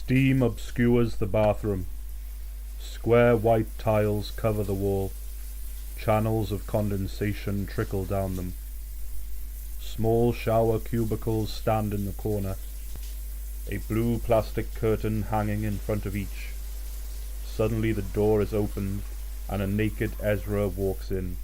Steam obscures the bathroom. Square white tiles cover the wall. Channels of condensation trickle down them. Small shower cubicles stand in the corner. A blue plastic curtain hanging in front of each. Suddenly the door is opened, and a naked Ezra walks in.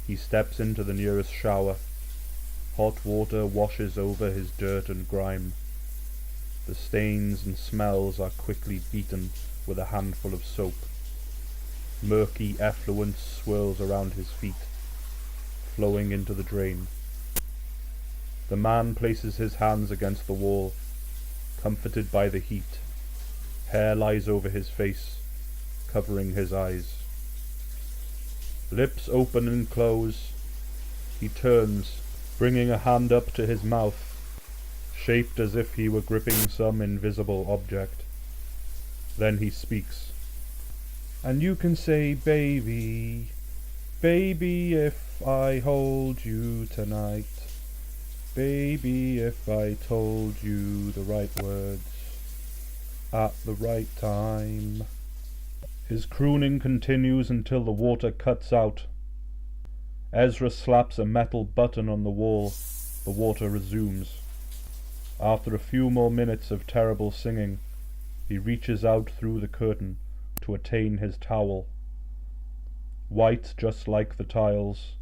He steps into the nearest shower. Hot water washes over his dirt and grime. The stains and smells are quickly beaten with a handful of soap. Murky effluence swirls around his feet, flowing into the drain. The man places his hands against the wall, comforted by the heat. Hair lies over his face, covering his eyes. Lips open and close. He turns, bringing a hand up to his mouth, shaped as if he were gripping some invisible object. Then he speaks. "And you can say, baby, baby, if I hold you tonight, baby, if I told you the right words at the right time." His crooning continues until the water cuts out. Ezra slaps a metal button on the wall. The water resumes. After a few more minutes of terrible singing, he reaches out through the curtain to attain his towel. White just like the tiles,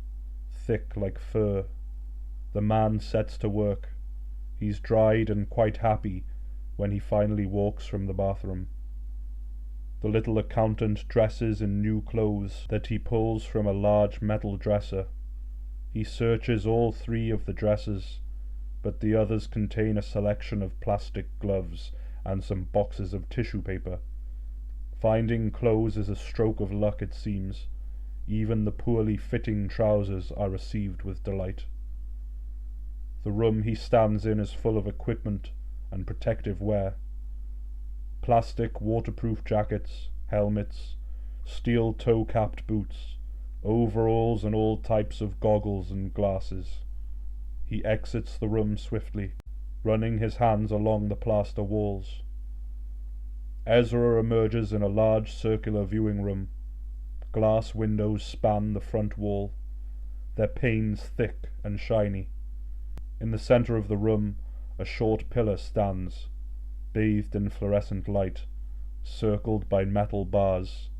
thick like fur. The man sets to work. He's dried and quite happy when he finally walks from the bathroom. The little accountant dresses in new clothes that he pulls from a large metal dresser. He searches all three of the dressers, but the others contain a selection of plastic gloves and some boxes of tissue paper. Finding clothes is a stroke of luck, it seems. Even the poorly fitting trousers are received with delight. The room he stands in is full of equipment and protective wear. Plastic waterproof jackets, helmets, steel toe-capped boots, overalls and all types of goggles and glasses. He exits the room swiftly, running his hands along the plaster walls. Ezra emerges in a large circular viewing room. Glass windows span the front wall, their panes thick and shiny. In the center of the room, a short pillar stands, bathed in fluorescent light, circled by metal bars.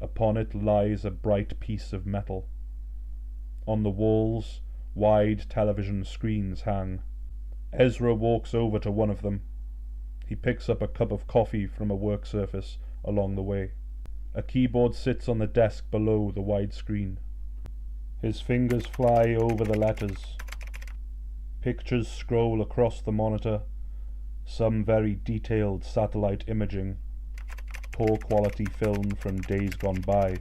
Upon it lies a bright piece of metal. On the walls, wide television screens hang. Ezra walks over to one of them. He picks up a cup of coffee from a work surface along the way. A keyboard sits on the desk below the wide screen. His fingers fly over the letters. Pictures scroll across the monitor, some very detailed satellite imaging, poor quality film from days gone by,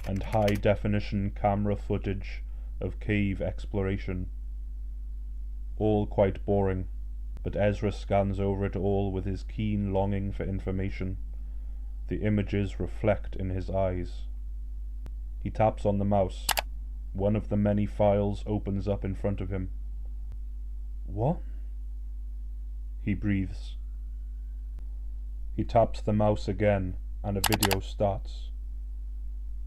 and high-definition camera footage of cave exploration. All quite boring, but Ezra scans over it all with his keen longing for information. The images reflect in his eyes. He taps on the mouse. One of the many files opens up in front of him. "What?" he breathes. He taps the mouse again, and a video starts.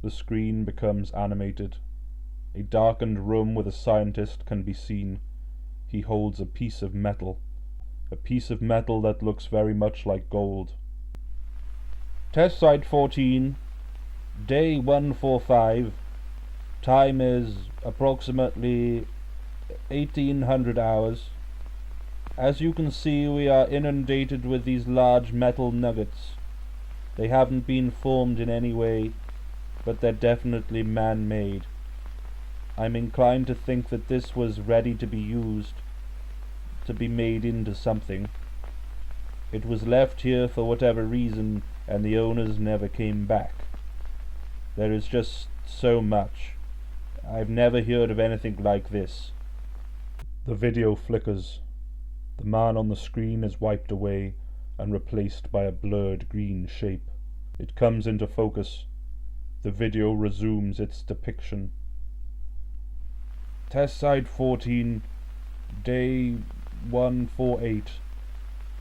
The screen becomes animated. A darkened room with a scientist can be seen. He holds a piece of metal that looks very much like gold. "Test site 14, day 145. Time is approximately 1800 hours. As you can see, we are inundated with these large metal nuggets. They haven't been formed in any way, but they're definitely man-made. I'm inclined to think that this was ready to be used, to be made into something. It was left here for whatever reason, and the owners never came back. There is just so much. I've never heard of anything like this." The video flickers. The man on the screen is wiped away and replaced by a blurred green shape. It comes into focus. The video resumes its depiction. "Test site 14, day 148.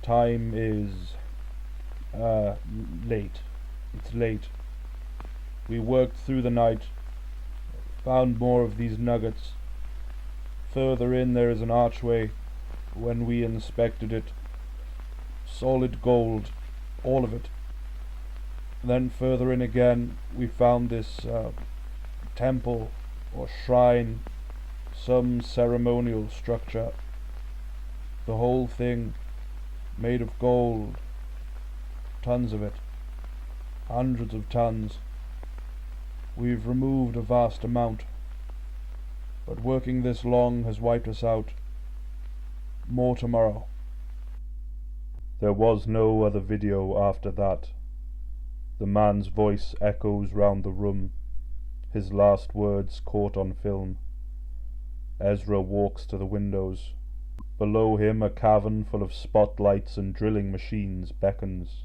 Time is late. It's late. We worked through the night, found more of these nuggets. Further in there is an archway. When we inspected it, solid gold, all of it. Then further in again, we found this temple or shrine, some ceremonial structure. The whole thing made of gold, tons of it, hundreds of tons. We've removed a vast amount, but working this long has wiped us out. More tomorrow. There was no other video after that. The man's voice echoes round the room, his last words caught on film. Ezra walks to the windows. Below him a cavern full of spotlights and drilling machines beckons.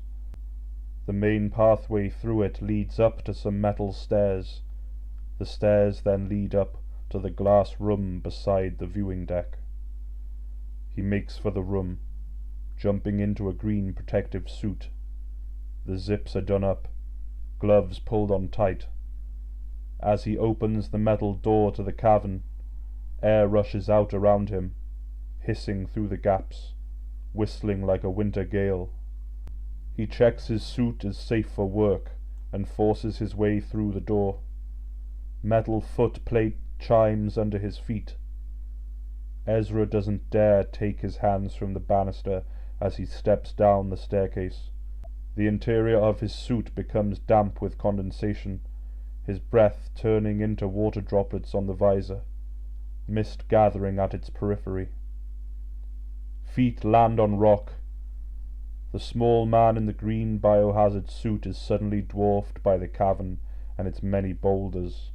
The main pathway through it leads up to some metal stairs. The stairs then lead up to the glass room beside the viewing deck. He makes for the room, jumping into a green protective suit. The zips are done up, gloves pulled on tight. As he opens the metal door to the cavern, air rushes out around him, hissing through the gaps, whistling like a winter gale. He checks his suit is safe for work and forces his way through the door. Metal foot plate chimes under his feet. Ezra doesn't dare take his hands from the banister as he steps down the staircase. The interior of his suit becomes damp with condensation, his breath turning into water droplets on the visor, mist gathering at its periphery. Feet land on rock. The small man in the green biohazard suit is suddenly dwarfed by the cavern and its many boulders.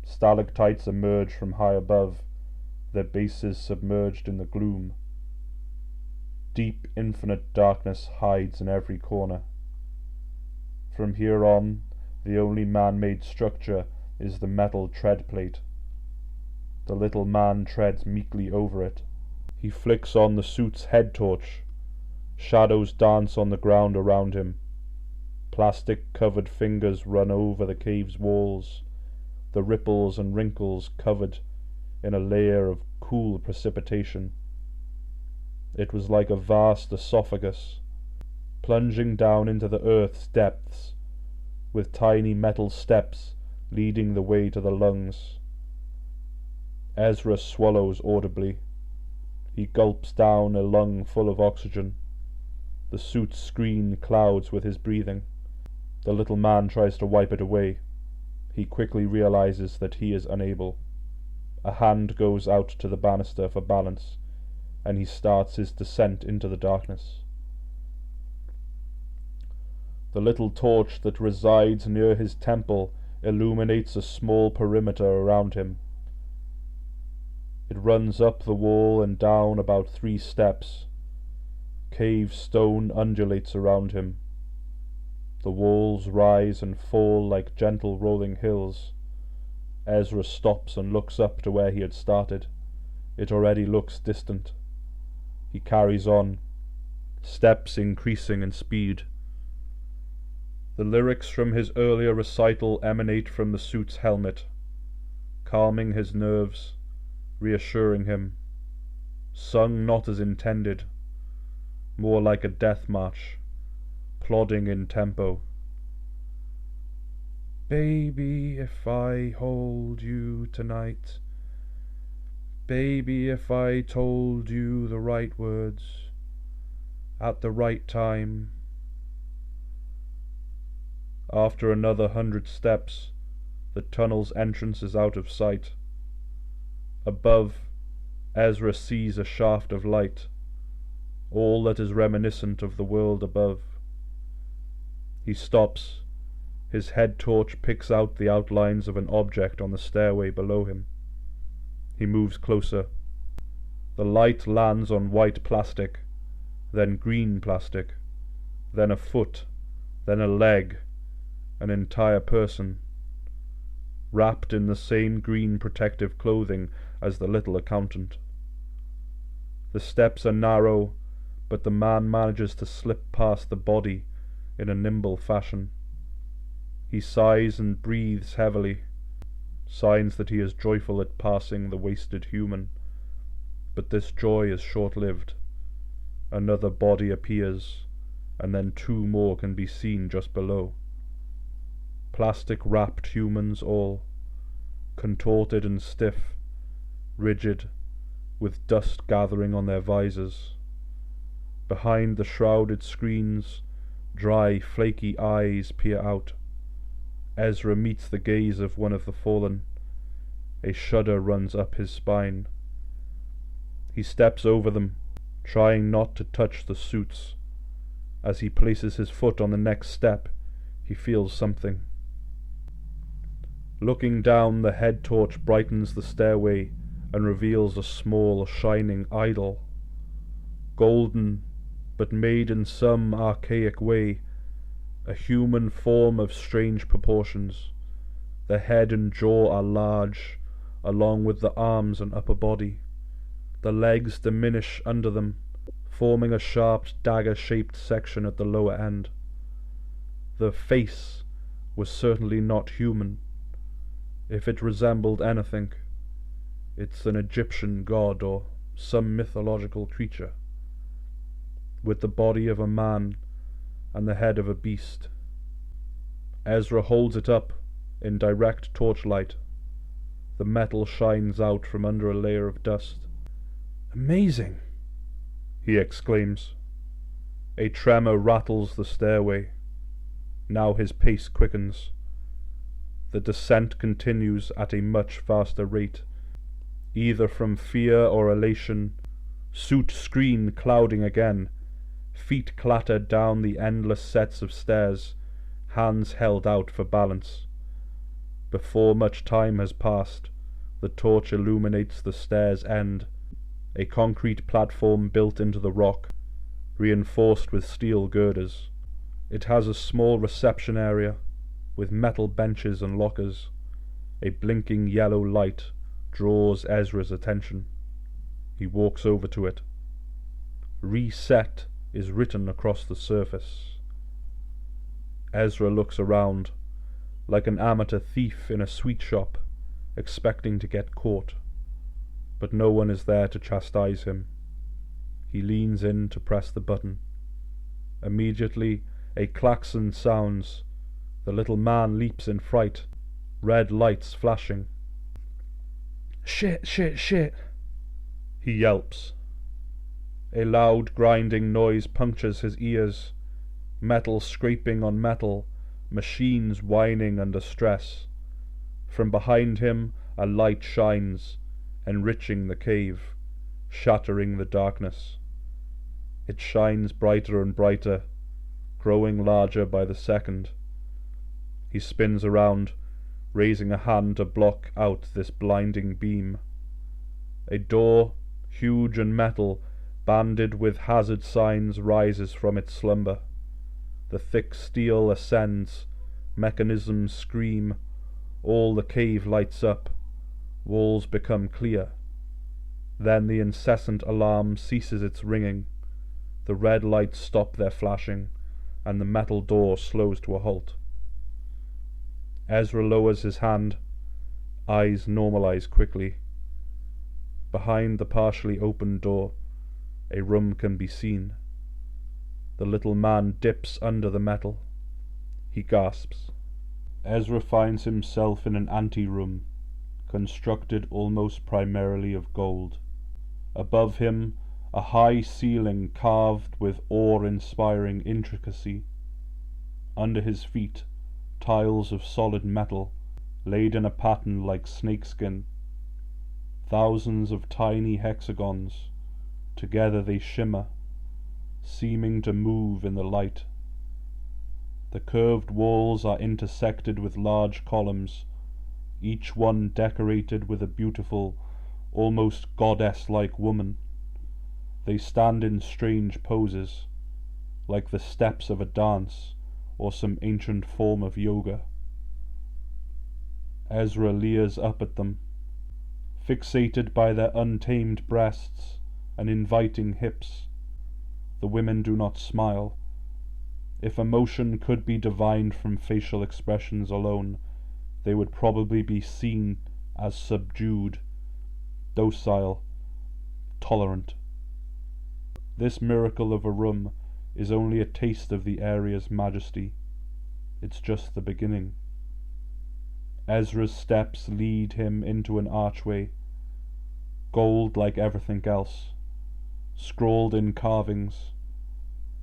Stalactites emerge from high above, their bases submerged in the gloom. Deep, infinite darkness hides in every corner. From here on, the only man-made structure is the metal tread plate. The little man treads meekly over it. He flicks on the suit's head torch. Shadows dance on the ground around him. Plastic-covered fingers run over the cave's walls, the ripples and wrinkles covered in a layer of cool precipitation. It was like a vast esophagus, plunging down into the earth's depths, with tiny metal steps leading the way to the lungs. Ezra swallows audibly. He gulps down a lung full of oxygen. The suit's screen clouds with his breathing. The little man tries to wipe it away. He quickly realizes that he is unable. A hand goes out to the banister for balance, and he starts his descent into the darkness. The little torch that resides near his temple illuminates a small perimeter around him. It runs up the wall and down about 3 steps. Cave stone undulates around him. The walls rise and fall like gentle rolling hills. Ezra stops and looks up to where he had started. It already looks distant. He carries on, steps increasing in speed. The lyrics from his earlier recital emanate from the suit's helmet, calming his nerves, reassuring him, sung not as intended, more like a death march, plodding in tempo. Baby, if I hold you tonight, baby, if I told you the right words, at the right time. After another 100 steps, the tunnel's entrance is out of sight. Above, Ezra sees a shaft of light, all that is reminiscent of the world above. He stops. His head torch picks out the outlines of an object on the stairway below him. He moves closer. The light lands on white plastic, then green plastic, then a foot, then a leg, an entire person, wrapped in the same green protective clothing as the little accountant. The steps are narrow, but the man manages to slip past the body in a nimble fashion. He sighs and breathes heavily, signs that he is joyful at passing the wasted human. But this joy is short-lived. Another body appears, and then two more can be seen just below. Plastic-wrapped humans all, contorted and stiff, rigid, with dust gathering on their visors. Behind the shrouded screens, dry, flaky eyes peer out. Ezra meets the gaze of one of the fallen. A shudder runs up his spine. He steps over them, trying not to touch the suits. As he places his foot on the next step, he feels something. Looking down, the head torch brightens the stairway and reveals a small, shining idol. Golden, but made in some archaic way, a human form of strange proportions. The head and jaw are large, along with the arms and upper body. The legs diminish under them, forming a sharp dagger-shaped section at the lower end. The face was certainly not human. If it resembled anything, it's an Egyptian god or some mythological creature, with the body of a man and the head of a beast. Ezra holds it up in direct torchlight. The metal shines out from under a layer of dust. "Amazing!" he exclaims. A tremor rattles the stairway. Now his pace quickens. The descent continues at a much faster rate, either from fear or elation. Suit screen clouding again. Feet clatter down the endless sets of stairs, hands held out for balance. Before much time has passed, the torch illuminates the stair's end, a concrete platform built into the rock, reinforced with steel girders. It has a small reception area, with metal benches and lockers. A blinking yellow light draws Ezra's attention. He walks over to it. "Reset" is written across the surface. Ezra looks around, like an amateur thief in a sweet shop, expecting to get caught. But no one is there to chastise him. He leans in to press the button. Immediately, a klaxon sounds. The little man leaps in fright, red lights flashing. "Shit, shit, shit!" he yelps. A loud grinding noise punctures his ears, metal scraping on metal, machines whining under stress. From behind him a light shines, enriching the cave, shattering the darkness. It shines brighter and brighter, growing larger by the second. He spins around, raising a hand to block out this blinding beam. A door, huge and metal, banded with hazard signs, rises from its slumber. The thick steel ascends, mechanisms scream, all the cave lights up, walls become clear. Then the incessant alarm ceases its ringing, the red lights stop their flashing, and the metal door slows to a halt. Ezra lowers his hand, eyes normalize quickly. Behind the partially opened door, a room can be seen. The little man dips under the metal. He gasps. Ezra finds himself in an anteroom, constructed almost primarily of gold. Above him, a high ceiling carved with awe-inspiring intricacy. Under his feet, tiles of solid metal, laid in a pattern like snakeskin. Thousands of tiny hexagons, together they shimmer, seeming to move in the light. The curved walls are intersected with large columns, each one decorated with a beautiful, almost goddess-like woman. They stand in strange poses, like the steps of a dance or some ancient form of yoga. Ezra leers up at them, fixated by their untamed breasts and inviting hips. the women do not smile. If emotion could be divined from facial expressions alone, they would probably be seen as subdued, docile, tolerant. This miracle of a room is only a taste of the area's majesty. It's just the beginning. Ezra's steps lead him into an archway, gold like everything else, scrawled in carvings.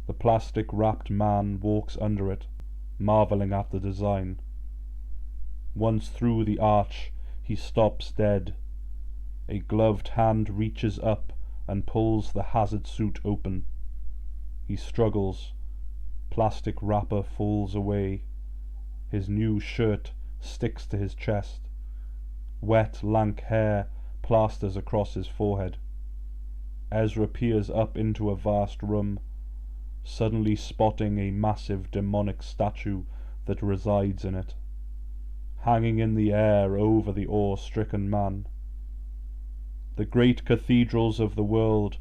The plastic-wrapped man walks under it, marvelling at the design. Once through the arch, he stops dead. A gloved hand reaches up and pulls the hazard suit open. He struggles. Plastic wrapper falls away. His new shirt sticks to his chest. Wet, lank hair plasters across his forehead. Ezra peers up into a vast room, suddenly spotting a massive demonic statue that resides in it, hanging in the air over the awe-stricken man. The great cathedrals of the world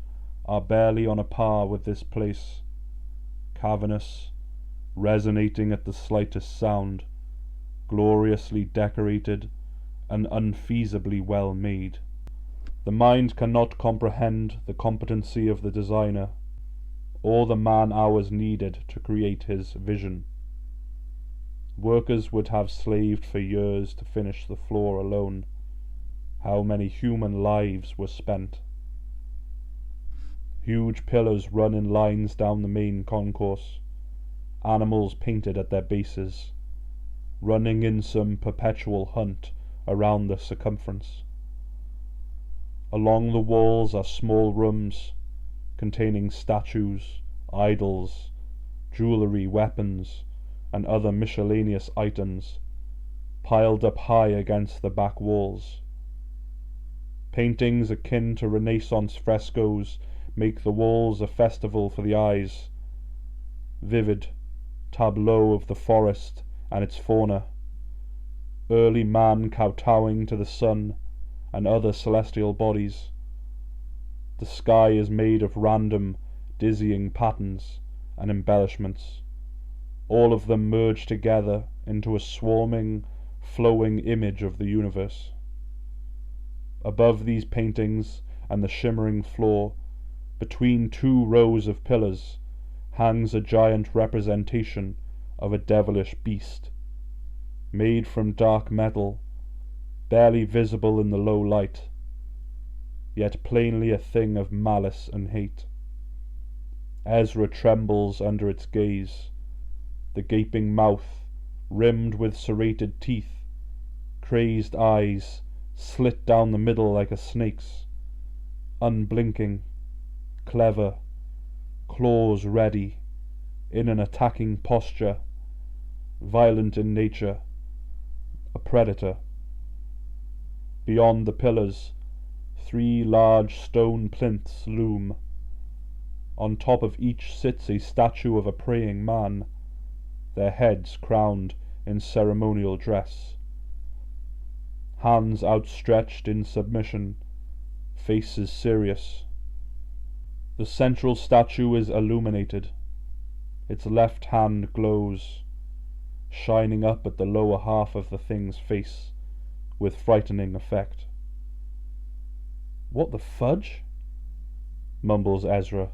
are barely on a par with this place, cavernous, resonating at the slightest sound, gloriously decorated and unfeasibly well made. The mind cannot comprehend the competency of the designer, or the man-hours needed to create his vision. Workers would have slaved for years to finish the floor alone. How many human lives were spent? Huge pillars run in lines down the main concourse, animals painted at their bases, running in some perpetual hunt around the circumference. Along the walls are small rooms containing statues, idols, jewellery, weapons, and other miscellaneous items, piled up high against the back walls. Paintings akin to Renaissance frescoes make the walls a festival for the eyes. Vivid tableau of the forest and its fauna, early man kowtowing to the sun and other celestial bodies. The sky is made of random, dizzying patterns and embellishments, all of them merged together into a swarming, flowing image of the universe. Above these paintings and the shimmering floor, between two rows of pillars, hangs a giant representation of a devilish beast, made from dark metal, barely visible in the low light, yet plainly a thing of malice and hate. Ezra trembles under its gaze, the gaping mouth, rimmed with serrated teeth, crazed eyes, slit down the middle like a snake's, unblinking, clever, claws ready, in an attacking posture, violent in nature, a predator. Beyond the pillars, 3 large stone plinths loom. On top of each sits a statue of a praying man, their heads crowned in ceremonial dress. Hands outstretched in submission, faces serious. The central statue is illuminated. Its left hand glows, shining up at the lower half of the thing's face with frightening effect. "What the fudge?" mumbles Ezra.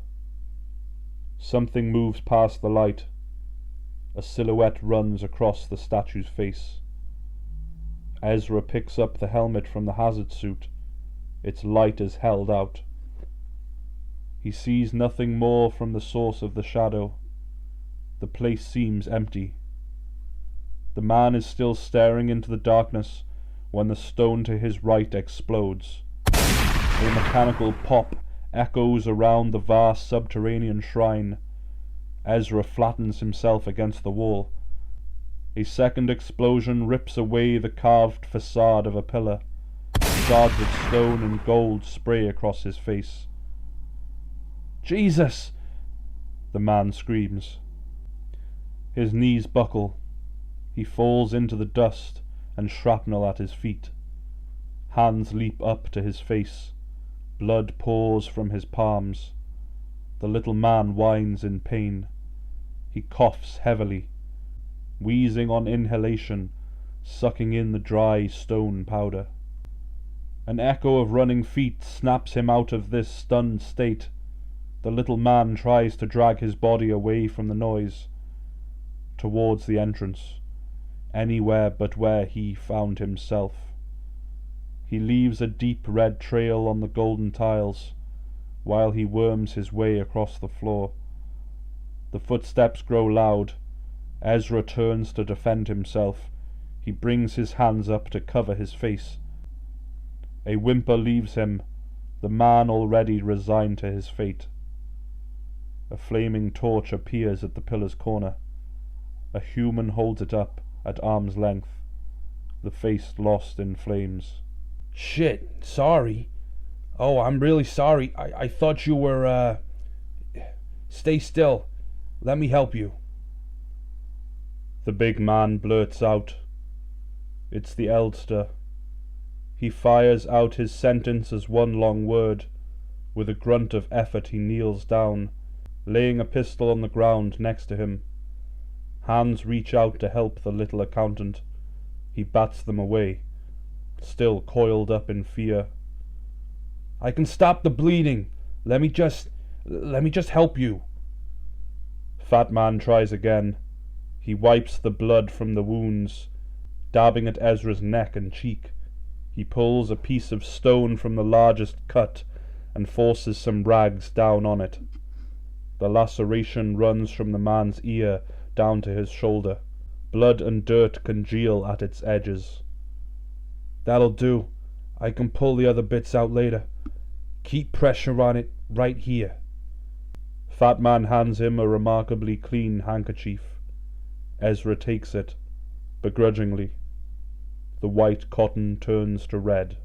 Something moves past the light. A silhouette runs across the statue's face. Ezra picks up the helmet from the hazard suit. Its light is held out. He sees nothing more from the source of the shadow. The place seems empty. The man is still staring into the darkness when the stone to his right explodes. A mechanical pop echoes around the vast subterranean shrine. Ezra flattens himself against the wall. A second explosion rips away the carved facade of a pillar. Shards of stone and gold spray across his face. "Jesus!" the man screams. His knees buckle. He falls into the dust and shrapnel at his feet. Hands leap up to his face. Blood pours from his palms. The little man whines in pain. He coughs heavily, wheezing on inhalation, sucking in the dry stone powder. An echo of running feet snaps him out of this stunned state. The little man tries to drag his body away from the noise, towards the entrance, anywhere but where he found himself. He leaves a deep red trail on the golden tiles, while he worms his way across the floor. The footsteps grow loud. Ezra turns to defend himself. He brings his hands up to cover his face. A whimper leaves him, the man already resigned to his fate. A flaming torch appears at the pillar's corner. A human holds it up at arm's length, the face lost in flames. Shit, sorry. Oh, I'm really sorry. I thought you were, Stay still. Let me help you. The big man blurts out. It's the Eldster. He fires out his sentence as one long word. With a grunt of effort he kneels down, laying a pistol on the ground next to him. Hands reach out to help the little accountant. He bats them away, still coiled up in fear. I can stop the bleeding. Let me just help you. Fat man tries again. He wipes the blood from the wounds, dabbing at Ezra's neck and cheek. He pulls a piece of stone from the largest cut and forces some rags down on it. The laceration runs from the man's ear down to his shoulder. Blood and dirt congeal at its edges. That'll do. I can pull the other bits out later. Keep pressure on it right here. Fat man hands him a remarkably clean handkerchief. Ezra takes it, begrudgingly. The white cotton turns to red.